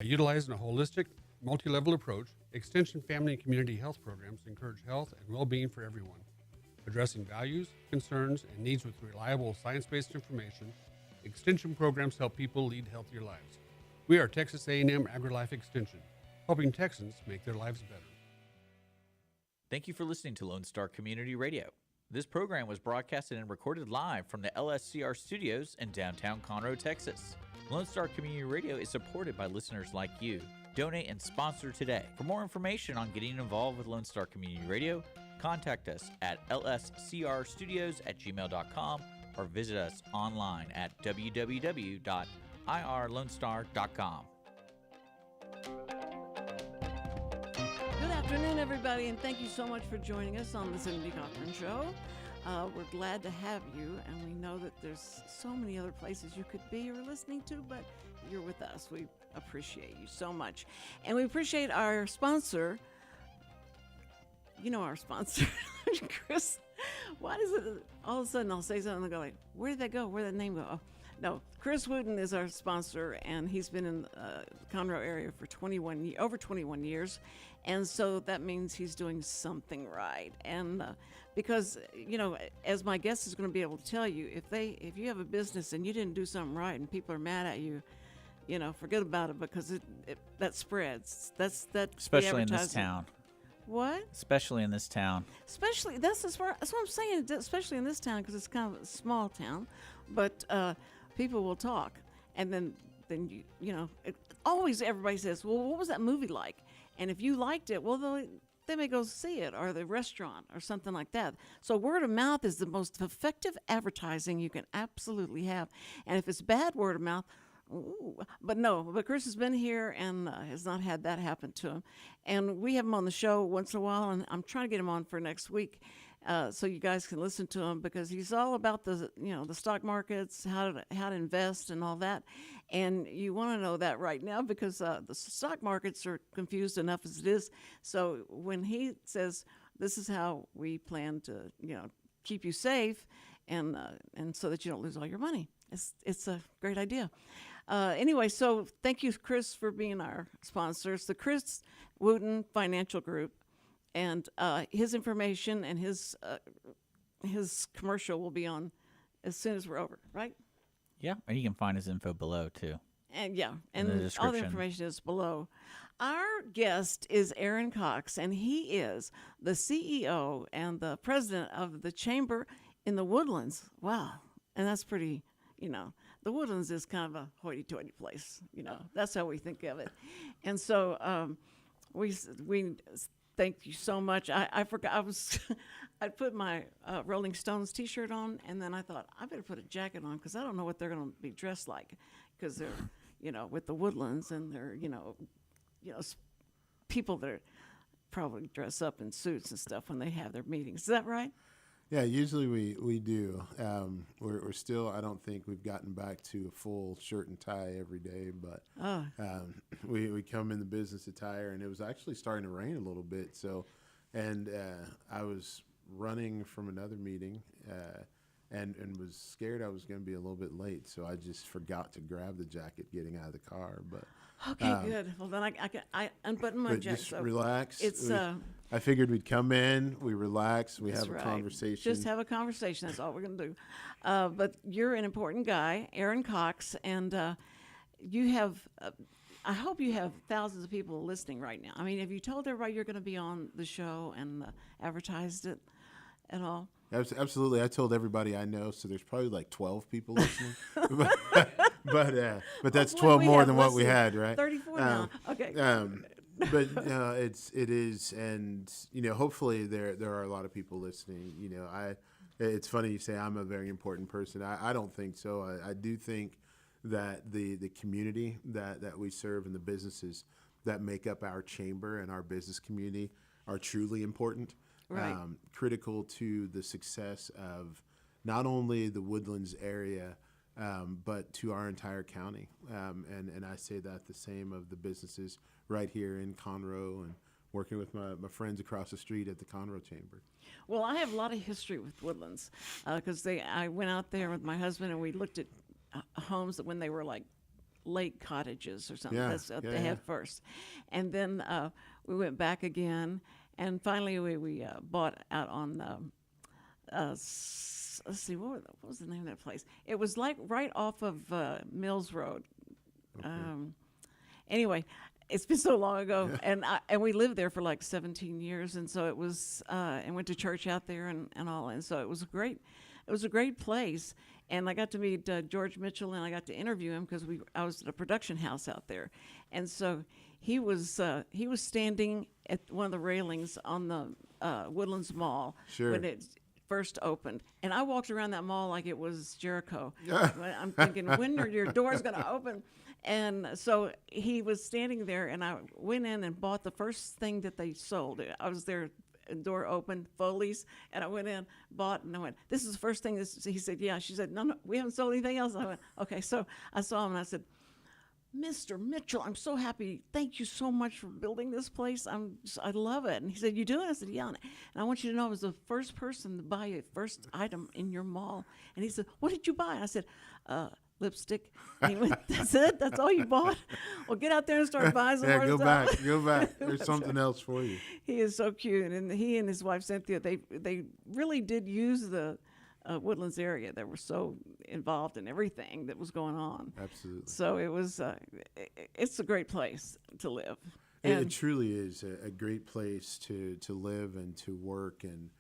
By utilizing a holistic, multi-level approach, Extension family and community health programs encourage health and well-being for everyone. Addressing values, concerns, and needs with reliable science-based information, Extension programs help people lead healthier lives. We are Texas A&M AgriLife Extension, helping Texans make their lives better. Thank you for listening to Lone Star Community Radio. This program was broadcasted and recorded live from the LSCR studios in downtown Conroe, Texas. Lone Star Community Radio is supported by listeners like you. Donate and sponsor today. For more information on getting involved with Lone Star Community Radio, contact us at lscrstudios@gmail.com or visit us online at www.irlonestar.com. Good afternoon, everybody, and thank you so much for joining us on the Cindy Cochran Show. We're glad to have you, and we know that there's so many other places you could be or listening to, but you're with us. We appreciate you so much. And we appreciate our sponsor. You know our sponsor, Chris. Why does it all of a sudden I'll say something and go like, where did that go? Where did that name go? Oh, no, Chris Wootton is our sponsor, and he's been in the Conroe area for over 21 years. And so that means he's doing something right. And because, as my guest is going to be able to tell you, if you have a business and you didn't do something right and people are mad at you, forget about it, because that spreads. That's Especially in this town. What? Especially in this town. Especially, that's what I'm saying, especially in this town, because it's kind of a small town. But people will talk. And then always everybody says, well, what was that movie like? And if you liked it, well, they may go see it, or the restaurant or something like that. So word of mouth is the most effective advertising you can absolutely have. And if it's bad word of mouth, but Chris has been here and has not had that happen to him. And we have him on the show once in a while, and I'm trying to get him on for next week so you guys can listen to him, because he's all about the stock markets, how to invest and all that. And you want to know that right now, because the stock markets are confused enough as it is. So when he says this is how we plan to keep you safe and so that you don't lose all your money, it's a great idea. Anyway, so thank you, Chris, for being our sponsor. It's the Chris Wootton Financial Group, and his information and his commercial will be on as soon as we're over, right? Yeah, and you can find his info below, too. And all the information is below. Our guest is Aaron Cox, and he is the CEO and the president of the Chamber in the Woodlands. Wow, and that's pretty, the Woodlands is kind of a hoity-toity place, That's how we think of it. And so we thank you so much. I forgot I put my Rolling Stones T-shirt on, and then I thought I better put a jacket on, because I don't know what they're going to be dressed like, because they're with the Woodlands, and they're people that probably dress up in suits and stuff when they have their meetings. Is that right? Yeah, usually we do. We're still, I don't think we've gotten back to a full shirt and tie every day, but we come in the business attire, and it was actually starting to rain a little bit. So, and I was running from another meeting and was scared I was going to be a little bit late, so I just forgot to grab the jacket getting out of the car. But okay, good. Well, then I unbutton my jacket. Just relax. It's I figured we'd come in, we relax, we That's have a right. conversation. Just have a conversation. That's all we're going to do. But you're an important guy, Aaron Cox, and you have. I hope you have thousands of people listening right now. I mean, have you told everybody you're going to be on the show and advertised it at all? Absolutely. I told everybody I know, so there's probably like 12 people listening. but that's 12 more than what we had, right? 34 now. Okay. But it is, and hopefully there are a lot of people listening. It's funny you say I'm a very important person. I don't think so. I do think that the community that we serve and the businesses that make up our chamber and our business community are truly important. Right. Critical to the success of not only the Woodlands area, but to our entire county. And I say that the same of the businesses right here in Conroe and working with my friends across the street at the Conroe Chamber. Well, I have a lot of history with Woodlands because I went out there with my husband and we looked at homes that when they were like lake cottages or something. Yeah, That's what yeah, they yeah. had first. And then we went back again, and finally we bought out on let's see, what was the name of that place? It was like right off of Mills Road. Anyway, it's been so long ago, and we lived there for like 17 years, and so it was, and went to church out there and all, and so it was a great place, and I got to meet George Mitchell, and I got to interview him because I was at a production house out there, and so he was standing at one of the railings on the Woodlands Mall Sure. when it first opened, and I walked around that mall like it was Jericho. I'm thinking, when are your doors going to open? And so he was standing there, and I went in and bought the first thing that they sold. I was there, door open, Foley's, and I went in, bought, and I went, this is the first thing. He said, yeah. She said, no, we haven't sold anything else. And I went, okay. So I saw him, and I said, Mr. Mitchell, I'm so happy. Thank you so much for building this place. I love it. And he said, you do it? I said, yeah. And I want you to know I was the first person to buy a first item in your mall. And he said, what did you buy? And I said, lipstick. And he went, that's it? That's all you bought? Well, get out there and start buying some more Go stuff. back. There's something else for you. He is so cute. And he and his wife, Cynthia, they really did use the Woodlands area. They were so involved in everything that was going on. Absolutely. So it was, it's a great place to live. It truly is a great place to live and to work. And,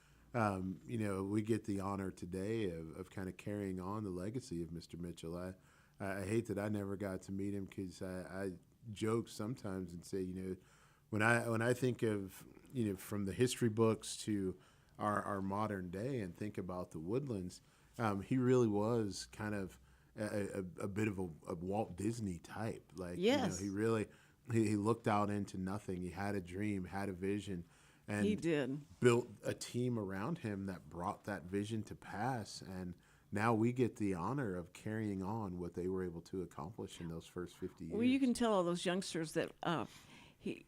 we get the honor today of kind of carrying on the legacy of Mr. Mitchell. I hate that I never got to meet him because I joke sometimes and say, when I think of, from the history books to our modern day and think about the Woodlands, he really was kind of a bit of a Walt Disney type. Like, yes. He really he looked out into nothing. He had a dream, had a vision, and He did. built a team around him that brought that vision to pass. And now we get the honor of carrying on what they were able to accomplish in those first 50 years. Well, you can tell all those youngsters that he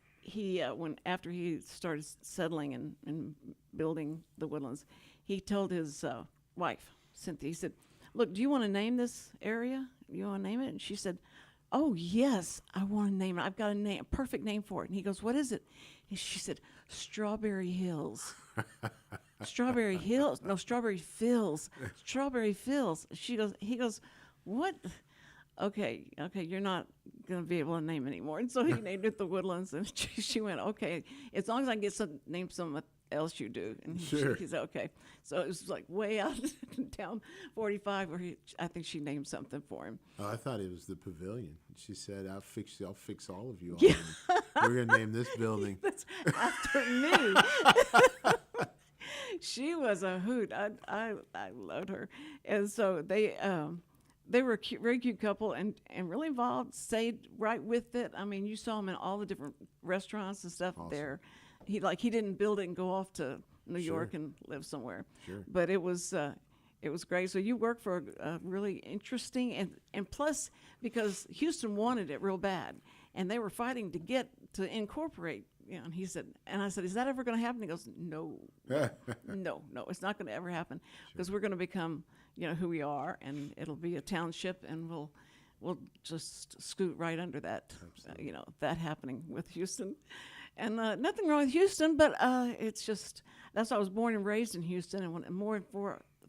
when after he started settling and building the Woodlands, he told his wife, Cynthia, he said, look, do you want to name this area? You want to name it? And she said, oh, yes, I want to name it. I've got a perfect name for it. And he goes, what is it? And she said, Strawberry Hills. Strawberry Hills? No, Strawberry Fills. Strawberry Fills. He goes, what? Okay, you're not going to be able to name anymore. And so he named it the Woodlands. And she went, okay, as long as I can get name something else you do. And Sure. he said, okay. So it was like way out down 45 where I think she named something for him. Oh, I thought it was the pavilion. She said, I'll fix all of you. Yeah. We're going to name this building. That's after me. She was a hoot. I loved her. And so they were a very cute couple and really involved, stayed right with it. I mean, you saw them in all the different restaurants and stuff there. He didn't build it and go off to New York and live somewhere. Sure. But it was great. So you work for a really interesting and plus because Houston wanted it real bad and they were fighting to incorporate. And he said, and I said, is that ever going to happen? He goes, no, no, it's not going to ever happen because we're going to become, who we are, and it'll be a township, and we'll just scoot right under that, that happening with Houston. And nothing wrong with Houston, but it's just, that's why I was born and raised in Houston, and when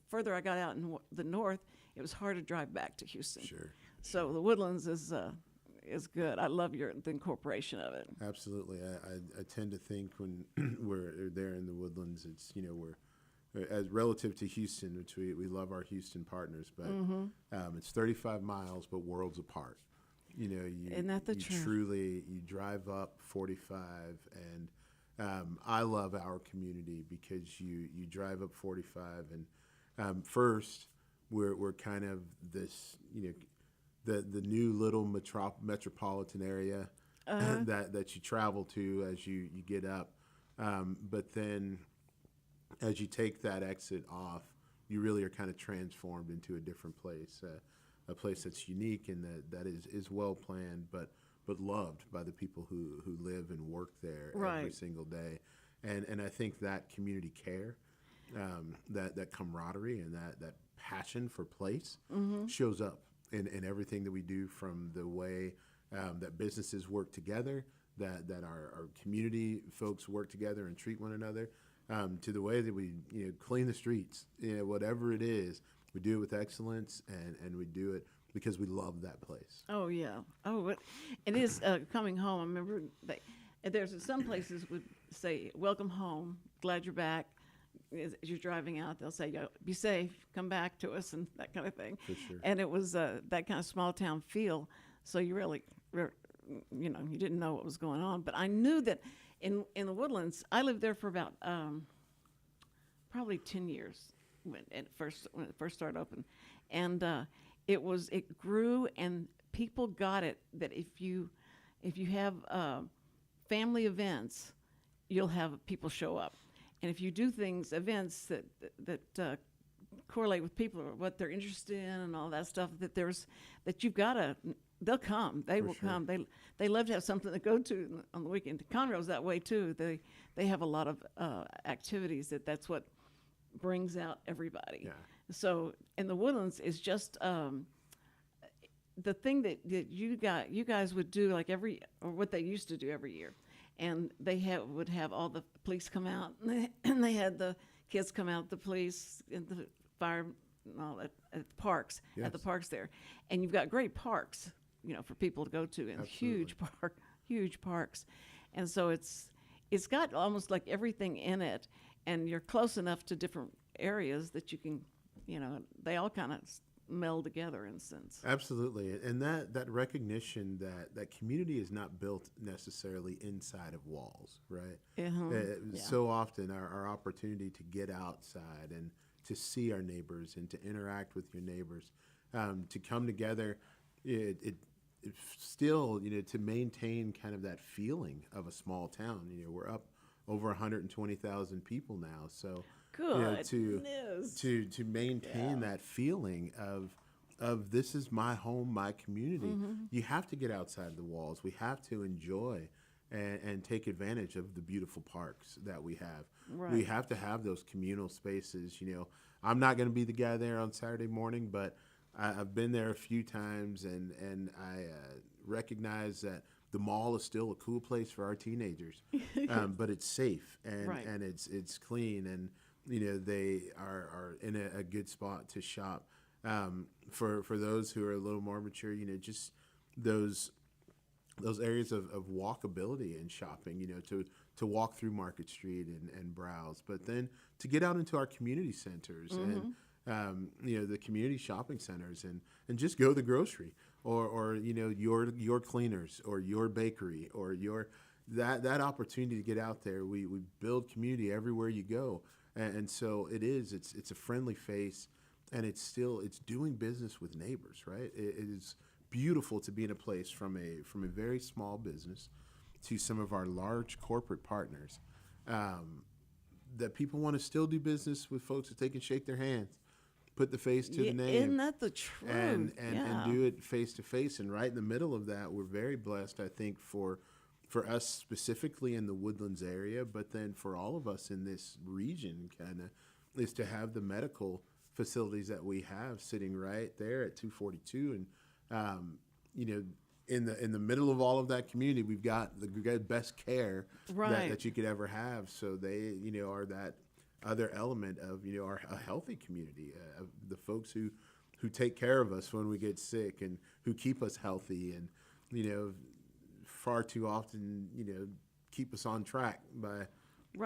further I got out in the north, it was hard to drive back to Houston. Sure. So the Woodlands is good. I love the incorporation of it. Absolutely. I tend to think when we're there in the Woodlands, it's, we're as relative to Houston, which we love our Houston partners, but it's 35 miles, but worlds apart. Isn't that the truth? Truly, you drive up 45, and I love our community because you drive up 45, and first we're kind of this, the new little metropolitan area that you travel to as you get up, but then as you take that exit off, you really are kind of transformed into a different place. A place that's unique and that is well planned, but loved by the people who live and work there every single day, and I think that community care, that camaraderie and that passion for place shows up in everything that we do, from the way that businesses work together, that our community folks work together and treat one another, to the way that we clean the streets. Whatever it is, we do it with excellence, and we do it because we love that place. Oh yeah. Oh, it is coming home. I remember there's some places would say, "Welcome home. Glad you're back." As you're driving out, they'll say, "Be safe. Come back to us," and that kind of thing. For sure. And it was that kind of small town feel. So you really, you didn't know what was going on. But I knew that in the Woodlands, I lived there for about probably 10 years when it first started open, and it grew, and people got it that if you have family events, you'll have people show up, and if you do events that correlate with people or what they're interested in and all that stuff, they'll come. They will come. They love to have something to go to on the weekend. Conroe's that way too. They have a lot of activities that's what brings out everybody. Yeah. So, and the Woodlands is just the thing that you guys would do or what they used to do every year, and they would have all the police come out, and they had the kids come out, the police and the fire and all that at the parks. Yes. At the parks there, and you've got great parks, for people to go to, and huge parks, and so it's got almost like everything in it, and you're close enough to different areas that you can, they all kind of meld together in a sense. Absolutely. And that recognition that community is not built necessarily inside of walls, right? So often our opportunity to get outside and to see our neighbors and to interact with your neighbors, to come together, it still, to maintain kind of that feeling of a small town. We're up over 120,000 people now. So Good to maintain that feeling of this is my home, my community, you have to get outside the walls. We have to enjoy and take advantage of the beautiful parks that we have. Right. We have to have those communal spaces. I'm not going to be the guy there on Saturday morning, but I've been there a few times, and I recognize that the mall is still a cool place for our teenagers, but it's safe and it's clean, and they are in a good spot to shop. For those who are a little more mature, just those areas of walkability and shopping, to walk through Market Street and browse, but then to get out into our community centers and the community shopping centers and just go to the grocery or your cleaners or your bakery or that opportunity to get out there. We build community everywhere you go, and so it's a friendly face, and it's doing business with neighbors, right? It is beautiful to be in a place from a very small business to some of our large corporate partners, that people want to still do business with folks that they can shake their hands, put the face to the name. Isn't that the truth? And do it face to face. And right in the middle of that, we're very blessed, I think, for us specifically in the Woodlands area, but then for all of us in this region, kind of, is to have the medical facilities that we have sitting right there at 242, and in the middle of all of that community, we've got the best care that you could ever have. So they are that other element of a healthy community, of the folks who take care of us when we get sick and who keep us healthy, and far too often keep us on track by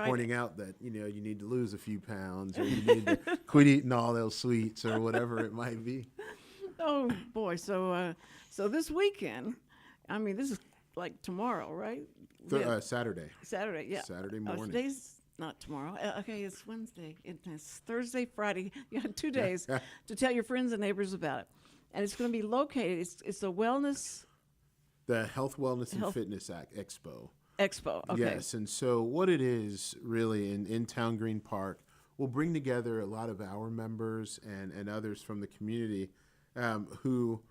pointing out that you need to lose a few pounds, or you need to quit eating all those sweets, or whatever it might be. Oh boy! So this weekend, I mean, this is like tomorrow, right? Saturday. Saturday, yeah. Saturday morning. Today's not tomorrow. Okay, it's Wednesday. It's Thursday, Friday. You have 2 days to tell your friends and neighbors about it, and it's going to be located. It's a wellness. The Health, Wellness, and Fitness Expo. Expo. Okay. Yes, and so what it is really in Town Green Park, we'll bring together a lot of our members and others from the community, who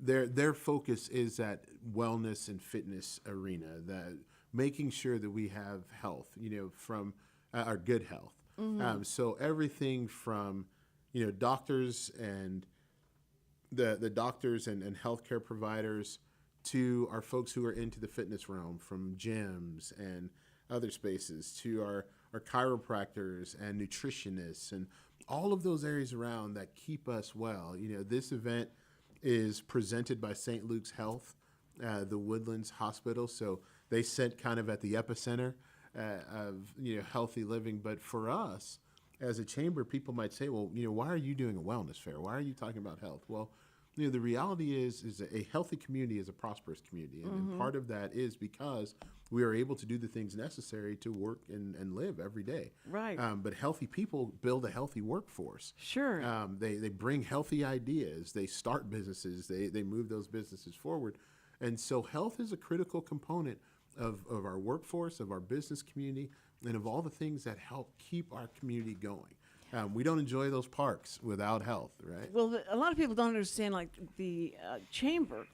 their focus is that wellness and fitness arena, that making sure that we have health, from our good health. So everything from doctors and the doctors and healthcare providers to our folks who are into the fitness realm, from gyms and other spaces, to our chiropractors and nutritionists and all of those areas around that keep us well. This event is presented by St. Luke's Health, the Woodlands Hospital. So they sit kind of at the epicenter of healthy living. But for us as a chamber, people might say, well, why are you doing a wellness fair? Why are you talking about health? Well, the reality is a healthy community is a prosperous community. And part of that is because we are able to do the things necessary to work and live every day. Right. But healthy people build a healthy workforce. Sure. They bring healthy ideas. They start businesses. They move those businesses forward. And so health is a critical component of our workforce, of our business community, and of all the things that help keep our community going. We don't enjoy those parks without health, right? Well, a lot of people don't understand, like the chamber,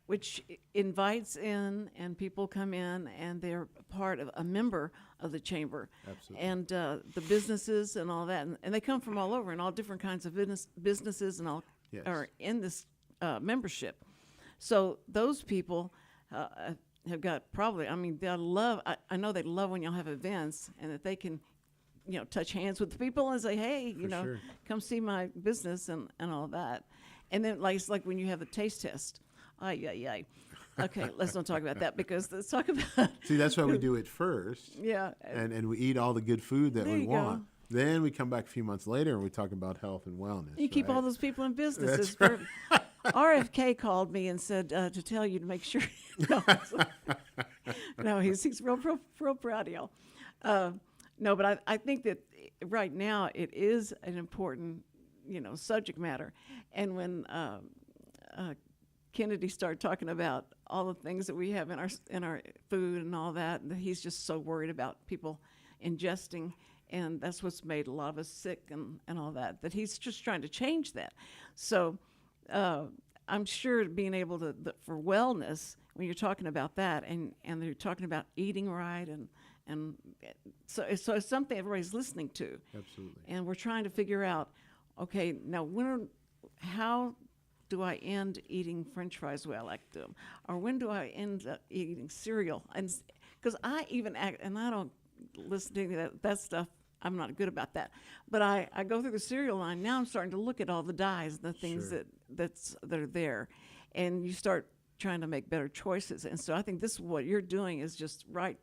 which invites in and people come in and they're part of a member of the chamber. Absolutely. And the businesses and all that, and they come from all over, and all different kinds of businesses and all Yes. are in this membership. So those people have got probably, they'll love, I know they love when y'all have events and that they can touch hands with the people and say, hey, Sure. come see my business and all that. And then it's like when you have the taste test. Ay. Okay, let's not talk about that, because let's talk about. See, that's why we do it first. Yeah. And we eat all the good food that There we you want. go. Then we come back a few months later and we talk about health and wellness. You keep right? all those people in business. That's RFK called me and said to tell you to make sure. No, he's real proud of y'all. No, but I think that right now it is an important, subject matter. And when Kennedy started talking about all the things that we have in our food and all that, and he's just so worried about people ingesting, and that's what's made a lot of us sick and all that he's just trying to change that. So I'm sure being able to, for wellness, when you're talking about that, and they're talking about eating right, and so it's something everybody's listening to. Absolutely. And we're trying to figure out, okay, now how do I end eating French fries the way I like them, or when do I end up eating cereal? And because I even act, and I don't listen to any of that stuff. I'm not good about that, but I go through the cereal line. Now I'm starting to look at all the dyes and the things Sure. that are there, and you start trying to make better choices. And so I think this is what you're doing is just right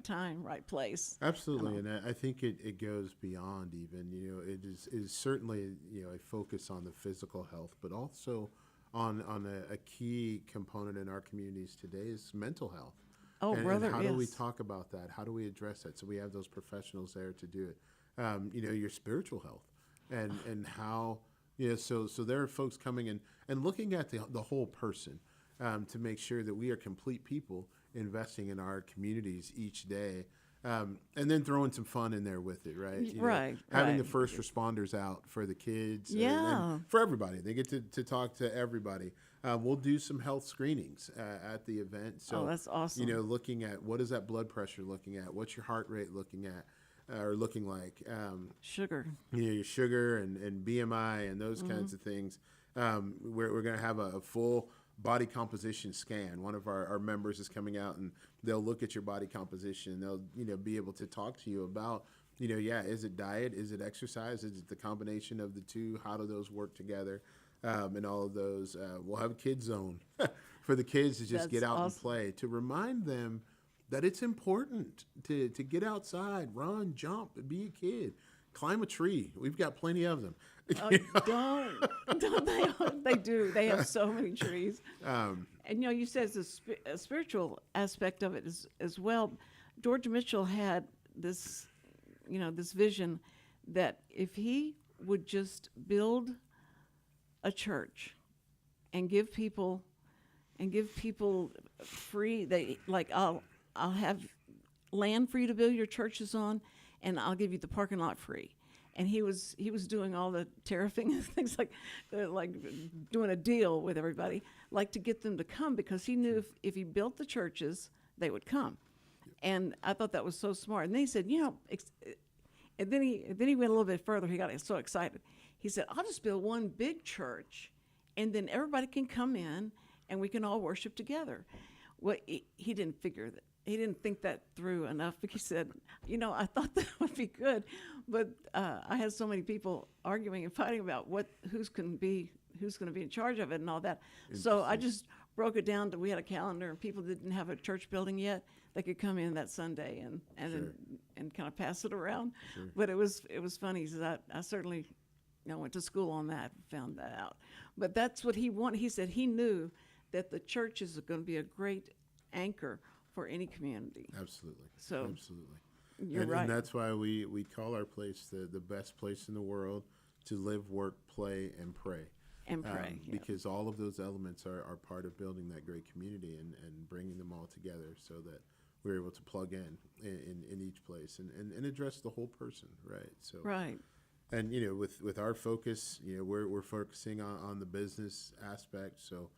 time, right place. Absolutely, and I think it goes beyond even. It is certainly a focus on the physical health, but also on a key component in our communities today is mental health. Oh, and brother, how do we yes. talk about that? How do we address that? So we have those professionals there to do it. Your spiritual health, and how So there are folks coming in and looking at the whole person to make sure that we are complete people investing in our communities each day. And then throwing some fun in there with it, right? Right. Having the first responders out for the kids. And for everybody. They get to talk to everybody. We'll do some health screenings at the event. So, that's awesome. Looking at what is that blood pressure looking at? What's your heart rate looking at or looking like? Sugar. Your sugar and BMI and those kinds of things. We're going to have a full body composition scan. One of our members is coming out and they'll look at your body composition. They'll be able to talk to you about, is it diet? Is it exercise? Is it the combination of the two? How do those work together? And all of those. We'll have a kids zone for the kids to just get out and play, to remind them that it's important to get outside, run, jump, be a kid. Climb a tree. We've got plenty of them. Don't they do. They have so many trees. And, you said it's a spiritual aspect of it as well. George Mitchell had this, this vision that if he would just build a church and give people free, I'll have land for you to build your churches on, and I'll give you the parking lot free. And he was doing all the tariffing and things like doing a deal with everybody, to get them to come, because he knew if he built the churches, they would come. And I thought that was so smart. And then he said, and then he went a little bit further. He got so excited. He said, I'll just build one big church and then everybody can come in and we can all worship together. Well, he didn't figure that. He didn't think that through enough, because he said, I thought that would be good, but I had so many people arguing and fighting about who's going to be in charge of it and all that. So I just broke it down to, we had a calendar, and people didn't have a church building yet. They could come in that Sunday and kind of pass it around. Sure. But it was funny, because I certainly went to school on that, found that out. But that's what he wanted. He said he knew that the church is going to be a great anchor for any community. Absolutely. So absolutely. You're right. And that's why we call our place the best place in the world to live, work, play, and pray. And pray. Because all of those elements are part of building that great community and bringing them all together so that we're able to plug in each place and address the whole person, right? So right. And with our focus, we're focusing on the business aspect. So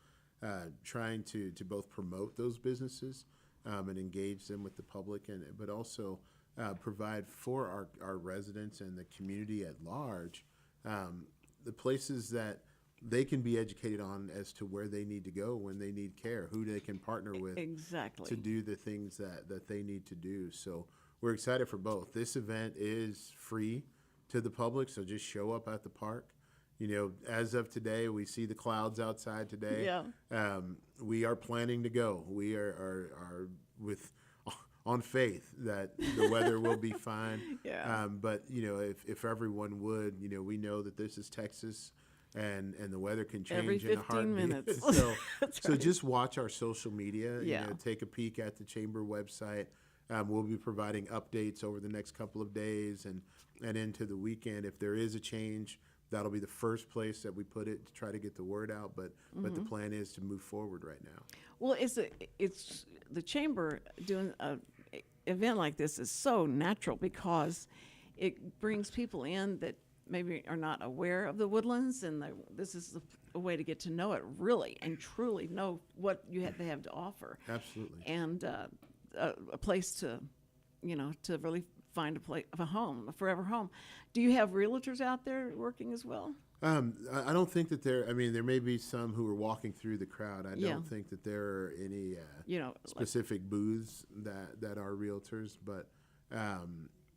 trying to both promote those businesses and engage them with the public, but also provide for our residents and the community at large the places that they can be educated on as to where they need to go when they need care, who they can partner with exactly to do the things that they need to do. So we're excited for both. This event is free to the public, so just show up at the park. As of today, we see the clouds outside today. Yeah. We are planning to go. We are with on faith that the weather will be fine. Yeah. But if everyone would, we know that this is Texas, and the weather can change every 15 in a heartbeat. minutes. So just watch our social media. Yeah. Take a peek at the chamber website. We'll be providing updates over the next couple of days and into the weekend. If there is a change, that'll be the first place that we put it to try to get the word out. But the plan is to move forward right now. Well, it's the chamber doing an event like this is so natural, because it brings people in that maybe are not aware of the Woodlands, and this is a way to get to know it really and truly know what they have to offer. Absolutely. And a place to really find a home, a forever home. Do you have realtors out there working as well? I don't think that there may be some who are walking through the crowd. I Yeah. don't think that there are any specific booths that are realtors, but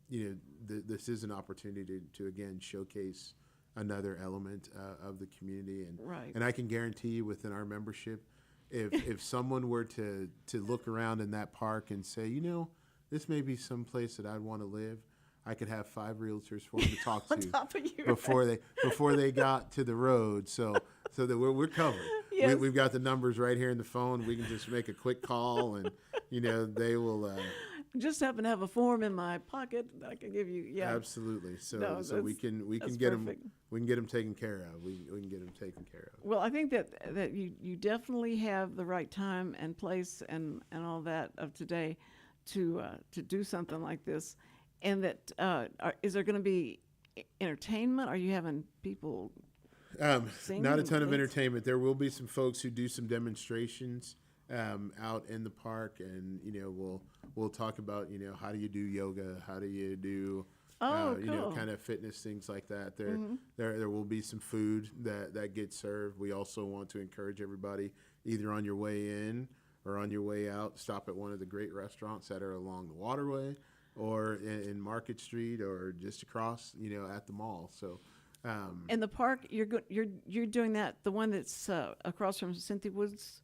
this is an opportunity to again showcase another element of the community, Right. and I can guarantee you within our membership, if someone were to look around in that park and say, this may be some place that I'd want to live, I could have 5 realtors for them to talk On to top of you, before they got to the road, so that we're covered. Yes. We've got the numbers right here in the phone. We can just make a quick call, and they will. just happen to have a form in my pocket that I can give you. Yeah, Absolutely. So No, so we can that's get them. perfect. We can get them taken care of. We can get them taken care of. Well, I think that you definitely have the right time and place and all that of today to do something like this. And that is there going to be entertainment? Are you having people sing? Not a ton of entertainment. There will be some folks who do some demonstrations out in the park, and we'll talk about how do you do yoga, how do you do cool. kind of fitness, things like that. There will be some food that gets served. We also want to encourage everybody, either on your way in or on your way out, stop at one of the great restaurants that are along the waterway, or in Market Street, or just across, at the mall. So, in the park, you're doing that. The one that's across from Cynthia Woods.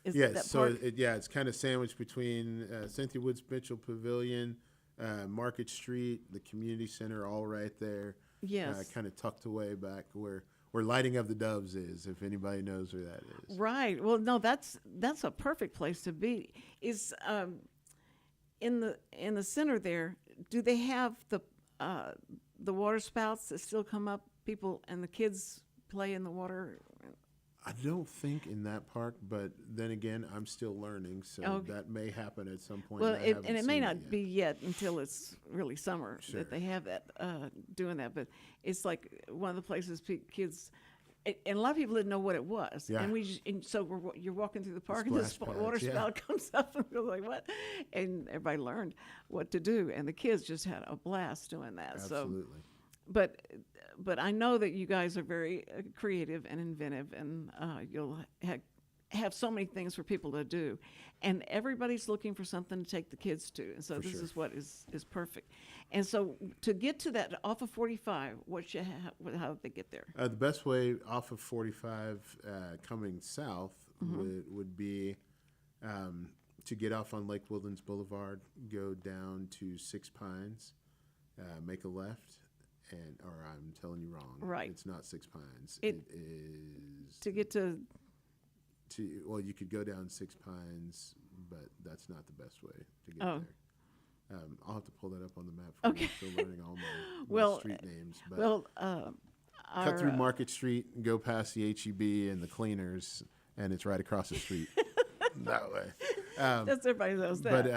Is yes. that So park? it's kind of sandwiched between Cynthia Woods Mitchell Pavilion, Market Street, the community center, all right there. Yes. Kind of tucked away back where Lighting of the Doves is, if anybody knows where that is. Right. Well, no, that's a perfect place to be. Is in the center there, do they have the water spouts that still come up? People and the kids play in the water. I don't think in that park, but then again, I'm still learning, so that may happen at some point. Well, and it may not be yet until it's really summer that they have that doing that. But it's like one of the places kids. And a lot of people didn't know what it was. Yeah. And so you're walking through the park, and this water spout comes up, and we're like, what? And everybody learned what to do. And the kids just had a blast doing that. Absolutely. but I know that you guys are very creative and inventive, and you'll have so many things for people to do, and everybody's looking for something to take the kids to, and so this is what is perfect. And so to get to that off of 45, how do they get there? The best way off of 45 coming south would be to get off on Lake Woodlands Boulevard, go down to Six Pines, make a left, or I'm telling you wrong. Right. It's not Six Pines. It is to get to. Well, you could go down Six Pines, but that's not the best way to get Oh. there. I'll have to pull that up on the map for you. I'm still learning all my street names. But cut through Market Street and go past the HEB and the cleaners, and it's right across the street that way. That's everybody knows that. But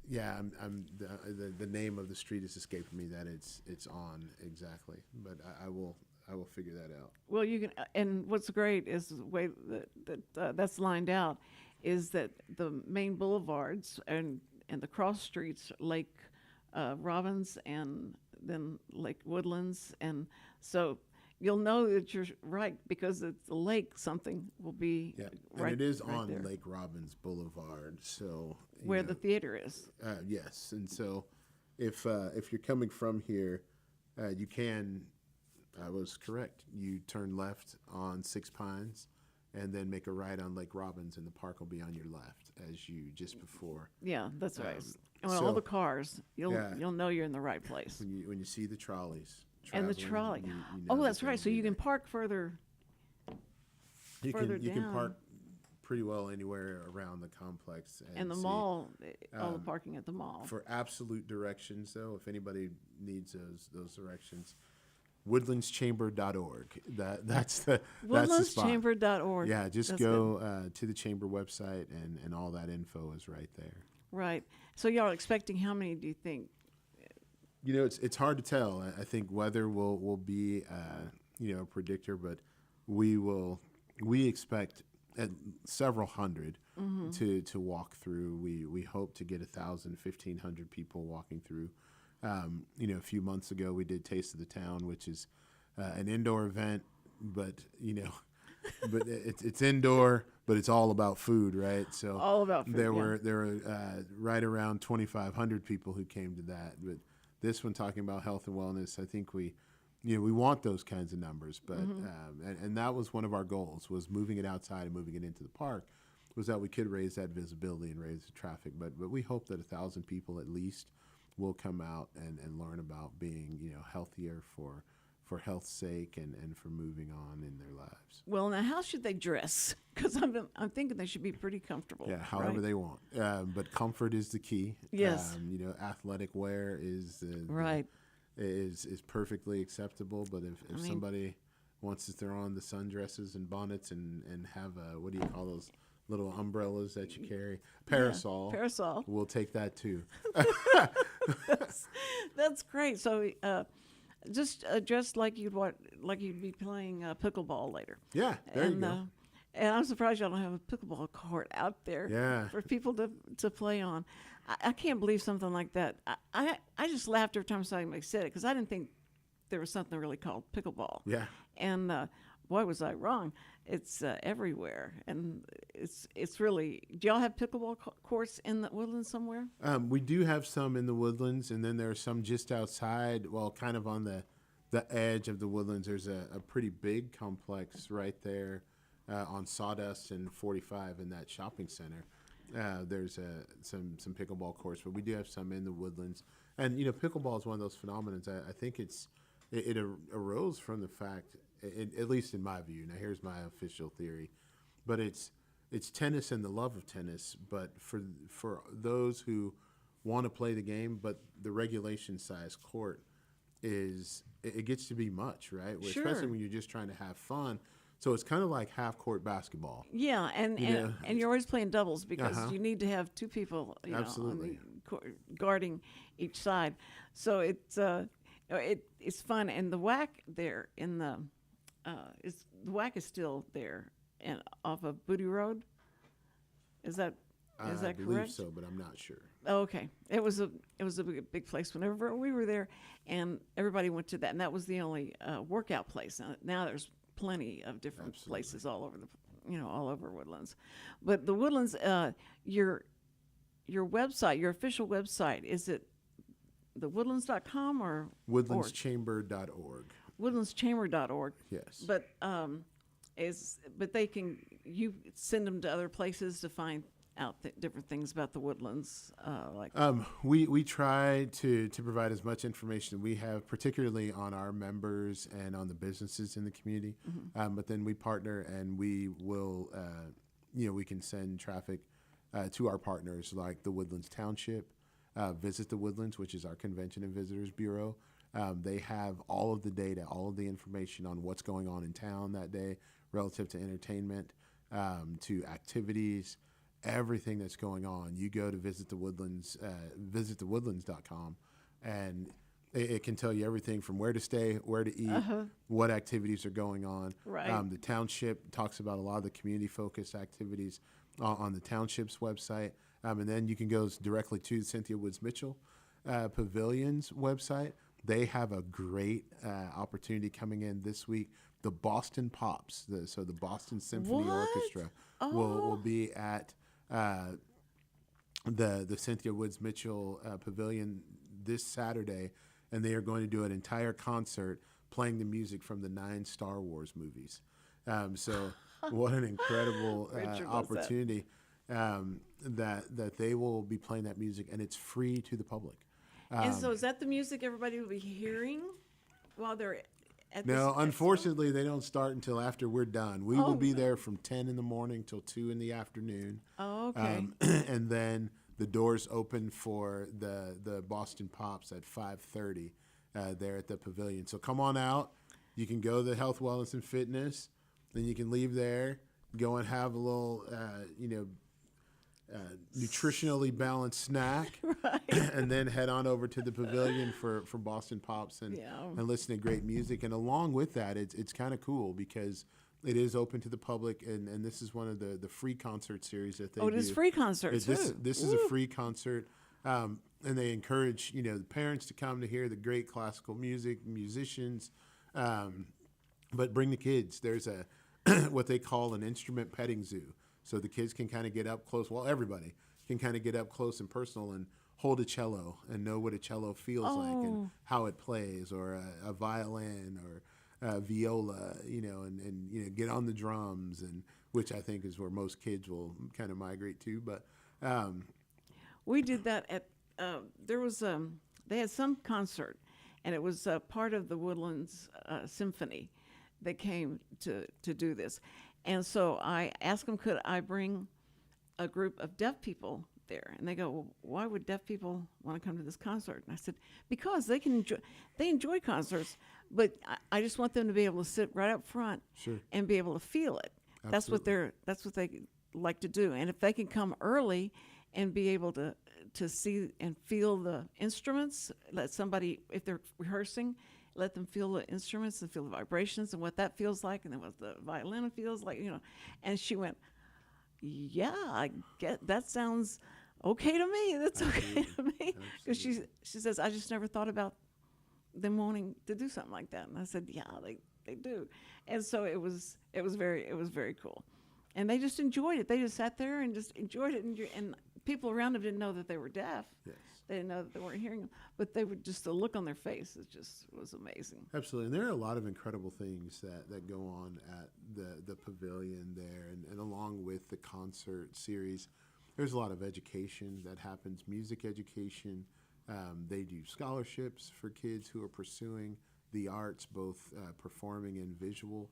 yeah, the name of the street is escaping me that it's on exactly. But I will figure that out. Well, you can, and what's great is the way that's lined out, is that the main boulevards and the cross streets, Lake Robbins and then Lake Woodlands, and so you'll know that you're right because it's the lake. Something will be right. And it is right on there, Lake Robbins Boulevard, so where the theater is. Yes, and so if you're coming from here, you can. I was correct. You turn left on Six Pines, and then make a right on Lake Robbins, and the park will be on your left as you just before. Yeah, that's right. And so- all the cars, you'll know you're in the right place. When you see the trolleys. And the traveling, trolley. you know Oh, that that's they'll right. So be you can there. park further. You further can down. park pretty well anywhere around the complex. And the see. mall, all the parking at the mall. For absolute directions, though, if anybody needs those directions, woodlandschamber.org. That's the spot. Woodlandschamber.org. Yeah, just That's go to the chamber website, and all that info is right there. Right. So y'all are expecting how many, do you think? You know, it's hard to tell. I think weather will be a predictor, but we expect several hundred to walk through. We hope to get 1,000, 1,500 people walking through. A few months ago we did Taste of the Town, which is an indoor event, but but it's indoor, but it's all about food, right? So All about food, There yeah. were right around 2,500 people who came to that, but this one talking about health and wellness, I think we want those kinds of numbers, but and that was one of our goals, was moving it outside and moving it into the park, was that we could raise that visibility and raise the traffic. But we hope that 1,000 people at least will come out and learn about being healthier for health's sake and for moving on in their lives. Well, now how should they dress? Because I'm thinking they should be pretty comfortable. Yeah, however right? they want. But comfort is the key. Yes. Athletic wear is Right. is perfectly acceptable. But if somebody wants to throw on the sundresses and bonnets and have what do you call those little umbrellas that you carry? Parasol. Parasol. We'll take that too. That's great. So just dress like you'd be playing pickleball later. Yeah, there you go. And I'm surprised y'all don't have a pickleball court out there Yeah. for people to play on. I can't believe something like that. I just laughed every time somebody said it because I didn't think there was something really called pickleball. Yeah. And boy, was I wrong. It's everywhere, and it's really. Do y'all have pickleball courts in the Woodlands somewhere? We do have some in the Woodlands, and then there are some just outside. Well, kind of on the edge of the Woodlands. There's a pretty big complex right there on Sawdust and 45 in that shopping center. There's some pickleball courts, but we do have some in the Woodlands. And pickleball is one of those phenomenons. I think it arose from the fact, at least in my view. Now here's my official theory, but it's tennis and the love of tennis. But for those who want to play the game, but the regulation size court it gets to be much, right? Sure. Especially when you're just trying to have fun. So it's kind of like half court basketball. Yeah, and you're always playing doubles because you need to have two people, Absolutely. guarding each side. So it's fun, and the whack there in the whack is still there and off of Booty Road. Is that? Is that believe correct? so, but I'm not sure. Oh, okay. It was a big place whenever we were there, and everybody went to that, and that was the only workout place. Now there's plenty of different places all over all over Woodlands, but the Woodlands, your website, your official website, is it the woodlands.com or Woodlandschamber.org. woodlandschamber.org? Yes. But you send them to other places to find out different things about the Woodlands, like We try to provide as much information we have, particularly on our members and on the businesses in the community. But then we partner, and we will, we can send traffic to our partners like the Woodlands Township, Visit the Woodlands, which is our Convention and Visitors Bureau. They have all of the data, all of the information on what's going on in town that day relative to entertainment, to activities, everything that's going on. You go to Visit the Woodlands, visitthewoodlands.com, and it can tell you everything from where to stay, where to eat, what activities are going on. Right. The township talks about a lot of the community-focused activities on the township's website. And then you can go directly to Cynthia Woods Mitchell Pavilion's website. They have a great opportunity coming in this week. The Boston Pops, the Boston Symphony Orchestra, will be at the Cynthia Woods Mitchell Pavilion this Saturday, and they are going to do an entire concert playing the music from the 9 Star Wars movies. So what an incredible opportunity that they will be playing that music, and it's free to the public. And so is that the music everybody will be hearing while they're at this No, expo? unfortunately, they don't start until after we're done. We will be there from 10 in the morning till 2 in the afternoon. Oh, okay. And then the doors open for the Boston Pops at 5:30 there at the pavilion. So come on out. You can go to the Health, Wellness, and Fitness. Then you can leave there, go and have a little, nutritionally balanced snack, and then head on over to the pavilion for Boston Pops and listen to great music. And along with that, it's kind of cool because it is open to the public, and this is one of the free concert series that they do. Oh, it is free concert too. This is a free concert, and they encourage the parents to come to hear the great classical music, musicians, but bring the kids. There's a what they call an instrument petting zoo. So the kids can kind of get up close. Well, everybody can kind of get up close and personal and hold a cello and know what a cello feels like and how it plays, or a violin or a viola, and get on the drums, and which I think is where most kids will kind of migrate to. But we did that at there was they had some concert, and it was part of the Woodlands Symphony that came to do this. And so I asked them, could I bring a group of deaf people there? And they go, well, why would deaf people want to come to this concert? And I said, because they enjoy concerts, but I just want them to be able to sit right up front and be able to feel it. Absolutely. That's what they like to do. And if they can come early and be able to see and feel the instruments, let somebody, if they're rehearsing, let them feel the instruments and feel the vibrations and what that feels like, and then what the violin feels like, And she went, yeah, I get that. Sounds okay to me. That's okay to me. Because she says, I just never thought about them wanting to do something like that. And I said, yeah, they do. And so it was very cool. And they just enjoyed it. They just sat there and just enjoyed it. And people around them didn't know that they were deaf. Yes. They didn't know that they weren't hearing them, but they would just, the look on their face was amazing. Absolutely. And there are a lot of incredible things that go on at the pavilion there, and along with the concert series, there's a lot of education that happens, music education. They do scholarships for kids who are pursuing the arts, both performing and visual.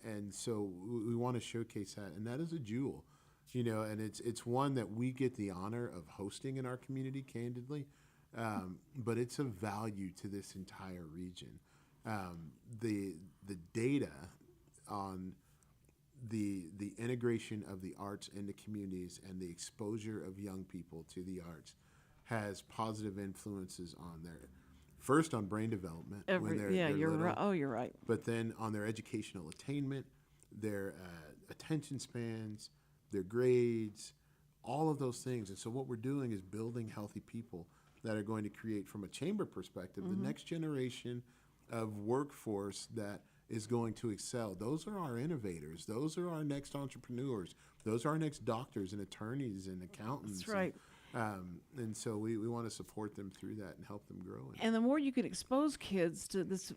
And so we want to showcase that, and that is a jewel. And it's one that we get the honor of hosting in our community, candidly, but it's of value to this entire region. The data on the integration of the arts into communities and the exposure of young people to the arts has positive influences on first on brain development when they're you're little, right. Oh, you're right. but then on their educational attainment, their attention spans, their grades, all of those things. And so what we're doing is building healthy people that are going to create, from a chamber perspective, the next generation of workforce that is going to excel. Those are our innovators. Those are our next entrepreneurs. Those are our next doctors and attorneys and accountants. That's right. And so we want to support them through that and help them grow. And the more you can expose kids to this,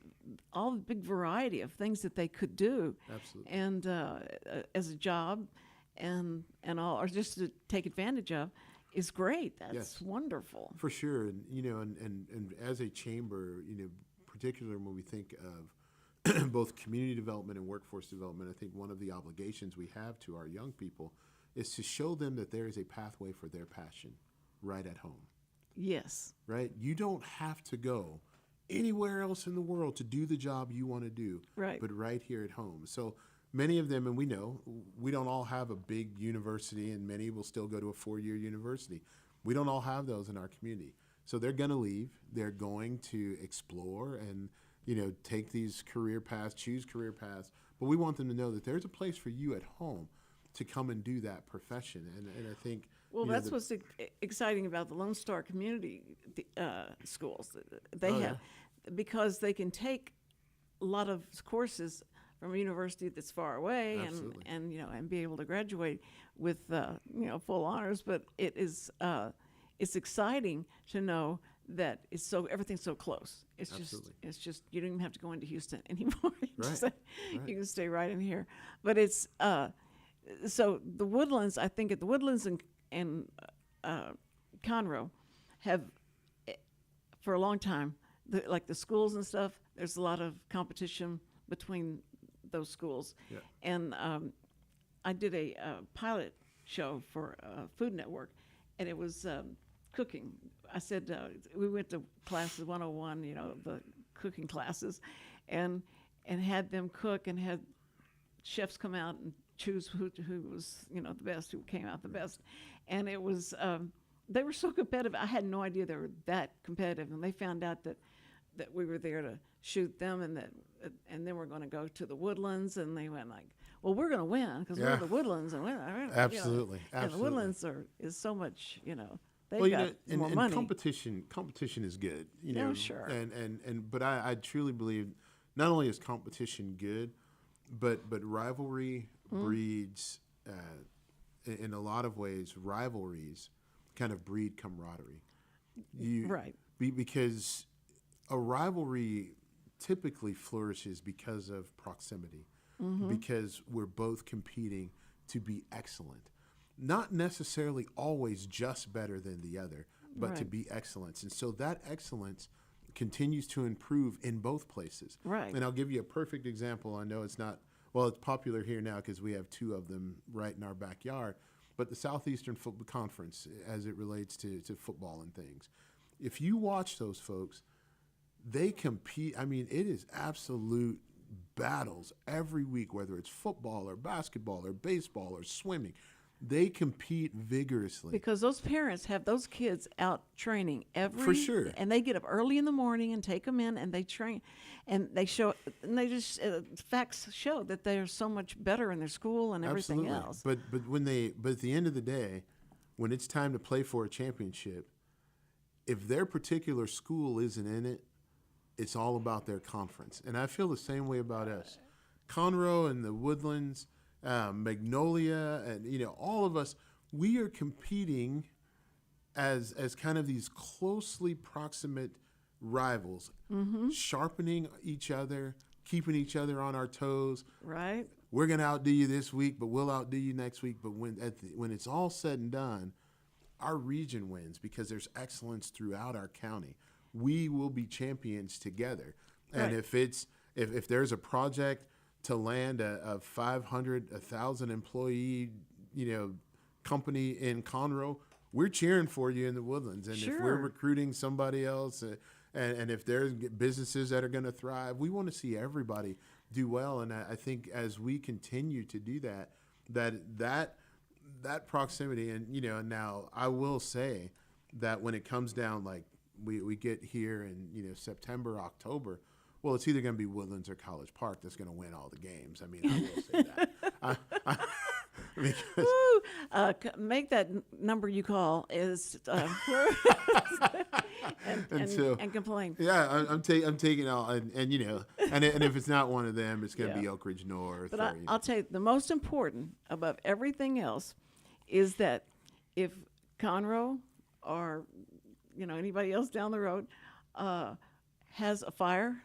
all the big variety of things that they could do, Absolutely. and as a job, and all, or just to take advantage of, is great. That's Yes. wonderful. For sure. And, and as a chamber, particularly when we think of both community development and workforce development, I think one of the obligations we have to our young people is to show them that there is a pathway for their passion right at home, Yes. right? You don't have to go anywhere else in the world to do the job you want to do, Right. but right here at home. So many of them, and we know, we don't all have a big university, and many will still go to a 4-year university. We don't all have those in our community. So they're going to leave. They're going to explore and, take these career paths, choose career paths. But we want them to know that there's a place for you at home to come and do that profession. And I think, Well, that's what's exciting about the Lone Star Community schools. They Oh, have, because they can take a lot of courses from a university that's far away, Absolutely. and be able to graduate with full honors. But it is it's exciting to know that everything's so close. Absolutely. It's just you don't even have to go into Houston anymore. Right. You can stay right in here. But it's so the Woodlands. I think at the Woodlands and Conroe have for a long time, like the schools and stuff. There's a lot of competition between those schools. Yeah. And I did a pilot show for Food Network, and it was cooking. I said we went to classes 101, the cooking classes, and had them cook, and had chefs come out and choose who was the best, who came out the best, and it was they were so competitive. I had no idea they were that competitive, and they found out that we were there to shoot them, and then we're going to go to the Woodlands, and they went like, well, we're going to win because we're the Woodlands, and Absolutely. And the Woodlands is so much, they've well, got more and money. competition is good, Yeah, sure. But I truly believe not only is competition good, but rivalry breeds, in a lot of ways, rivalries kind of breed camaraderie. Right. Because a rivalry typically flourishes because of proximity, because we're both competing to be excellent. Not necessarily always just better than the other, but to Right. be excellence. And so that excellence continues to improve in both places. Right. And I'll give you a perfect example. I know it's not, well, it's popular here now because we have 2 of them right in our backyard, but the Southeastern Football Conference as it relates to football and things. If you watch those folks, they compete. I mean, it is absolute battles every week, whether it's football or basketball or baseball or swimming. They compete vigorously. Because those parents have those kids out training every For sure. and they get up early in the morning and take them in, and they train, and they facts show that they are so much better in their school and everything Absolutely. else. But at the end of the day, when it's time to play for a championship, if their particular school isn't in it, it's all about their conference. And I feel the same way about us. Conroe and the Woodlands, Magnolia, and all of us, we are competing as kind of these closely proximate rivals, sharpening each other, keeping each other on our toes. Right? We're going to outdo you this week, but we'll outdo you next week. But when it's all said and done, our region wins because there's excellence throughout our county. We will be champions together. And Right. if there's a project to land a 500, 1,000 employee, company in Conroe, we're cheering for you in the Woodlands. And if we're Sure. recruiting somebody else, and if there's businesses that are going to thrive, we want to see everybody do well. And I think as we continue to do that proximity, and now I will say that when it comes down, like we get here in September, October, well, it's either going to be Woodlands or College Park that's going to win all the games. I mean, I will say that. Woo! Make that number you call is and complain. Yeah, I'm taking all, and you know, and if it's not one of them, it's going to be Oak Ridge North. But I'll tell you, the most important above everything else is that if Conroe or anybody else down the road has a fire,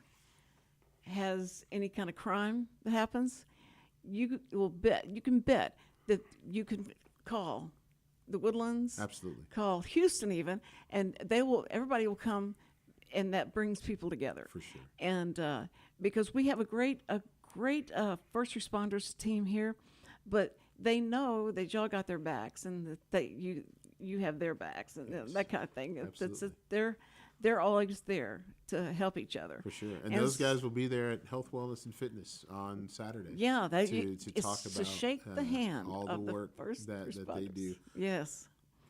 has any kind of crime that happens, you can bet that you can call the Woodlands, Absolutely. call Houston even, and everybody will come, and that brings people together. For sure. And because we have a great first responders team here, but they know that y'all got their backs, and that you have their backs, and that kind of thing. They're always there to help each other. For sure. And those guys will be there at Health, Wellness, and Fitness on Saturday. Yeah, to talk about to shake the hand all of the work first that they do. Yes.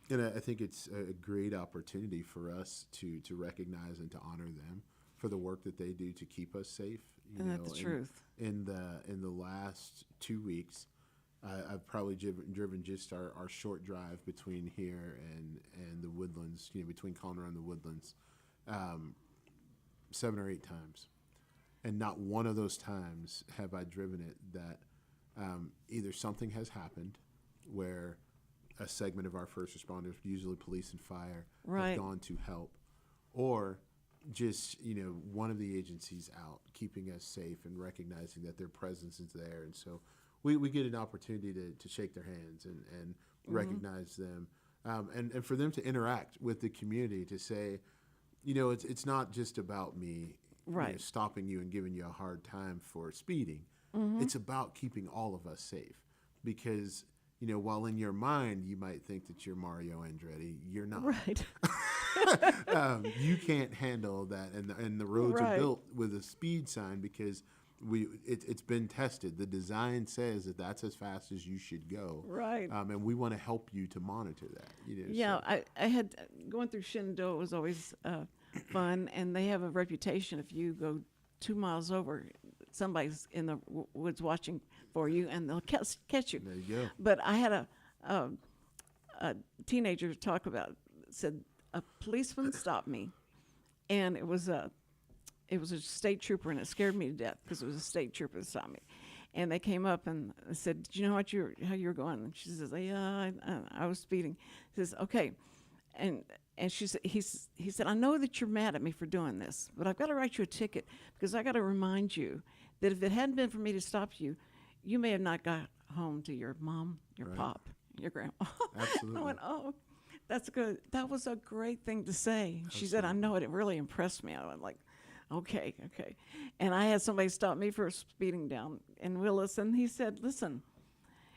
And I think it's a great opportunity for us to recognize and to honor them for the work that they do to keep us safe. That's the truth. In the last 2 weeks, I've probably driven just our short drive between here and the Woodlands, between Cochran and the Woodlands, 7 or 8 times. And not one of those times have I driven it that either something has happened where a segment of our first responders, usually police and fire, Right. have gone to help, or just one of the agencies out keeping us safe and recognizing that their presence is there. And so we get an opportunity to shake their hands and recognize them, and for them to interact with the community, to say, it's not just about me Right. stopping you and giving you a hard time for speeding. It's about keeping all of us safe, because while in your mind you might think that you're Mario Andretti, you're not. Right. You can't handle that, and the roads Right. are built with a speed sign because it's been tested. The design says that that's as fast as you should go. Right. And we want to help you to monitor that. Yeah, so. I had going through Shenandoah was always fun, and they have a reputation. If you go 2 miles over, somebody's in the woods watching for you, and they'll catch you. There you go. But I had a teenager said a policeman stopped me, and it was a state trooper, and it scared me to death because it was a state trooper that stopped me. And they came up and said, "Do you know how you were going?" And she says, "Yeah, I was speeding." He says, "Okay," and she said, he said, "I know that you're mad at me for doing this, but I've got to write you a ticket because I got to remind you that if it hadn't been for me to stop you, you may have not got home to your mom, your Right. pop, your grandma." Absolutely. I went, "Oh, that's good. That was a great thing to say." She said, "I know it. It really impressed me." I went like, Okay. And I had somebody stop me for speeding down in Willis, and he said, "Listen,"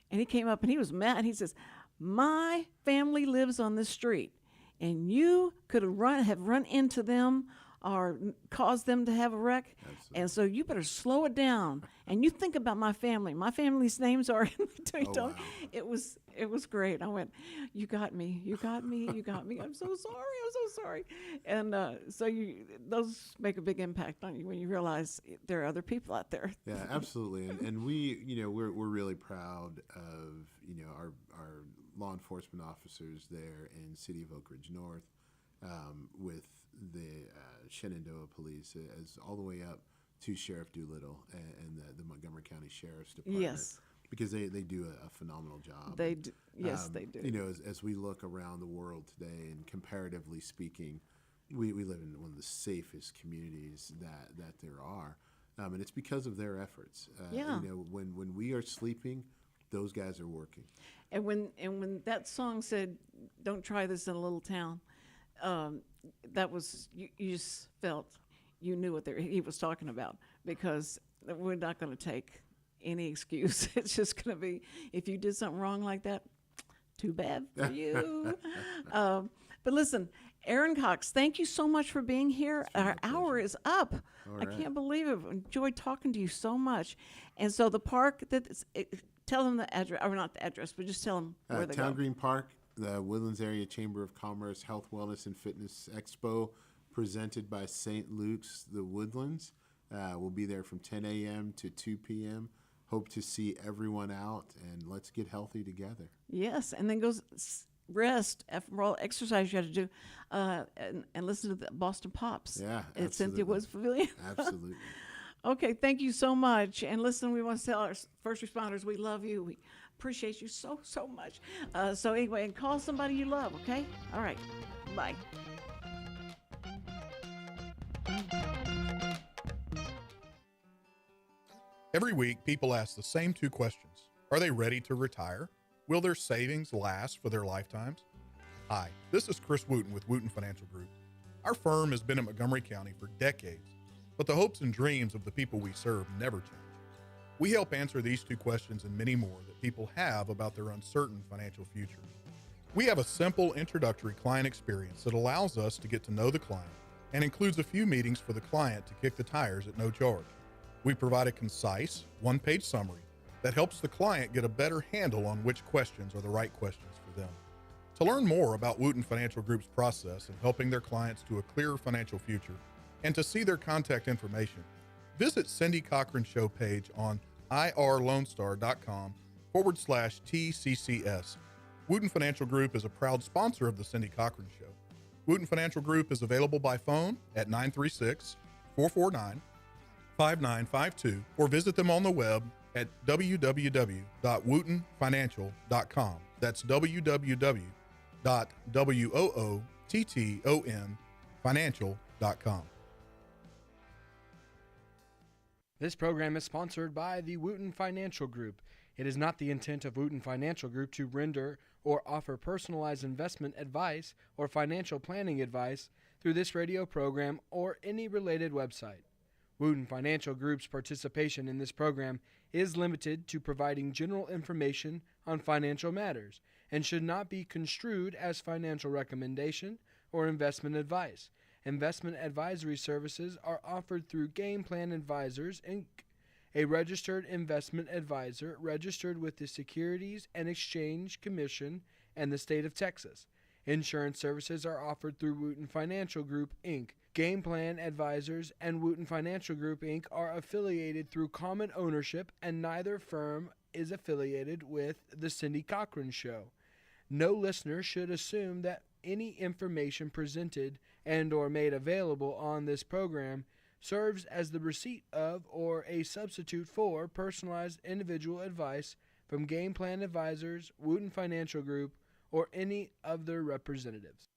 and he came up and he was mad. He says, "My family lives on this street, and you could have run into them or caused them to have a wreck. Absolutely. And so you better slow it down. And you think about my family. My family's names are in the wow. It was great. I went, you got me. I'm so sorry. And so those make a big impact on you when you realize there are other people out there. Yeah, absolutely. And we, we're really proud of, our law enforcement officers there in City of Oak Ridge North, with the Shenandoah Police, as all the way up to Sheriff Doolittle and the Montgomery County Sheriff's Department. Yes. Because they do a phenomenal job. They do. Yes, they do. As we look around the world today, and comparatively speaking, we live in one of the safest communities that there are. And it's because of their efforts. Yeah. When we are sleeping, those guys are working. And when that song said, "Don't try this in a little town," that was you just felt you knew what he was talking about, because we're not going to take any excuse. It's just going to be, if you did something wrong like that, too bad for you. But listen, Aaron Cox, thank you so much for being here. Our hour is up. I can't believe it. I've enjoyed talking to you so much. And so the park, tell them the address, or not the address, but just tell them where they Town go. Green Park, the Woodlands Area Chamber of Commerce Health, Wellness, and Fitness Expo, presented by St. Luke's, the Woodlands. We'll be there from 10 a.m. to 2 p.m., hope to see everyone out, and let's get healthy together. Yes, and then rest after all exercise you had to do, and listen to the Boston Pops. Yeah, at Cynthia absolutely. Woods Pavilion. Absolutely. Okay, thank you so much. And listen, we want to tell our first responders we love you. We appreciate you so much. So anyway, and call somebody you love. Okay. All right. Bye. Every week, people ask the same two questions. Are they ready to retire? Will their savings last for their lifetimes? Hi, this is Chris Wootton with Wootton Financial Group. Our firm has been in Montgomery County for decades, but the hopes and dreams of the people we serve never change. We help answer these two questions and many more that people have about their uncertain financial future. We have a simple introductory client experience that allows us to get to know the client and includes a few meetings for the client to kick the tires at no charge. We provide a concise, one-page summary that helps the client get a better handle on which questions are the right questions for them. To learn more about Wootton Financial Group's process in helping their clients to a clearer financial future and to see their contact information, visit Cindy Cochran's show page on irlonestar.com/TCCS. Wootton Financial Group is a proud sponsor of the Cindy Cochran Show. Wootton Financial Group is available by phone at 936-449-5952 or visit them on the web at www.woottonfinancial.com. That's www.woottonfinancial.com. This program is sponsored by the Wootton Financial Group. It is not the intent of Wootton Financial Group to render or offer personalized investment advice or financial planning advice through this radio program or any related website. Wootton Financial Group's participation in this program is limited to providing general information on financial matters and should not be construed as financial recommendation or investment advice. Investment advisory services are offered through Game Plan Advisors, Inc., a registered investment advisor registered with the Securities and Exchange Commission and the state of Texas. Insurance services are offered through Wootton Financial Group, Inc. Game Plan Advisors and Wootton Financial Group, Inc. are affiliated through common ownership, and neither firm is affiliated with The Cindy Cochran Show. No listener should assume that any information presented and or made available on this program serves as the receipt of or a substitute for personalized individual advice from Game Plan Advisors, Wootton Financial Group, or any of their representatives.